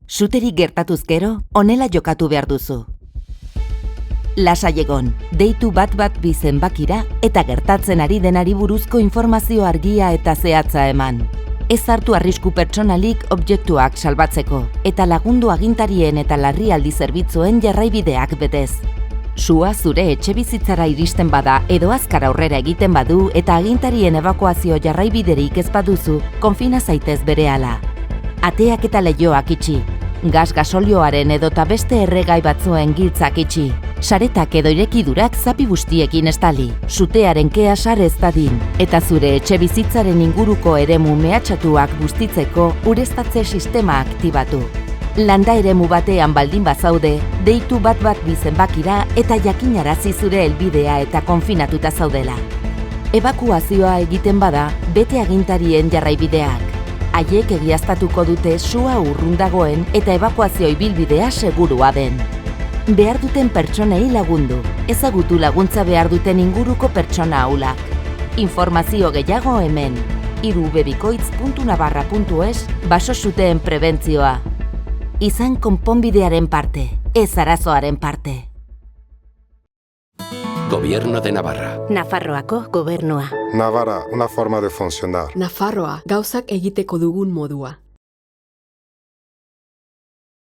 Suterik gertatuz gero, honela jokatu behar duzu. Lasai egon, deitu 112 zenbakira eta gertatzen ari denari buruzko informazio argia eta zehatza eman. Ez hartu arrisku pertsonalik objektuak salbatzeko eta lagundu agintarien eta larrialdi zerbitzuen jarraibideak betez. Sua zure etxebizitzara iristen bada edo azkar aurrera egiten badu eta agintarien ebakuazio jarraibiderik ez baduzu, konfina zaitez berehala. Ateak eta leihoak itxi, gasolioaren edota beste erregai batzuen giltzak itxi, saretak edo irekidurak zapi guztiekin estali, sutearen kea sare ez dadin, eta zure etxebizitzaren inguruko eremu mehatxatuak bustitzeko ureztatze sistema aktibatu. Landa eremu batean baldin bazaude, deitu 112 zenbakira eta jakinarazi zure helbidea eta konfinatuta zaudela. Ebakuazioa egiten bada, bete agintarien jarraibideak. Haiek egiaztatuko dute sua urrun dagoen eta ebakuazio ibilbidea segurua den. Behar duten pertsonei lagundu, ezagutu laguntza behar duten inguruko pertsona ahulak. Informazio gehiago hemen, irubebikoitz.navarra.es baso-suteen prebentzioa. Izan konponbidearen parte, ez arazoaren parte. Gobierno de Navarra. Nafarroako gobernua. Navarra, una forma de funcionar. Nafarroa, gauzak egiteko dugun modua.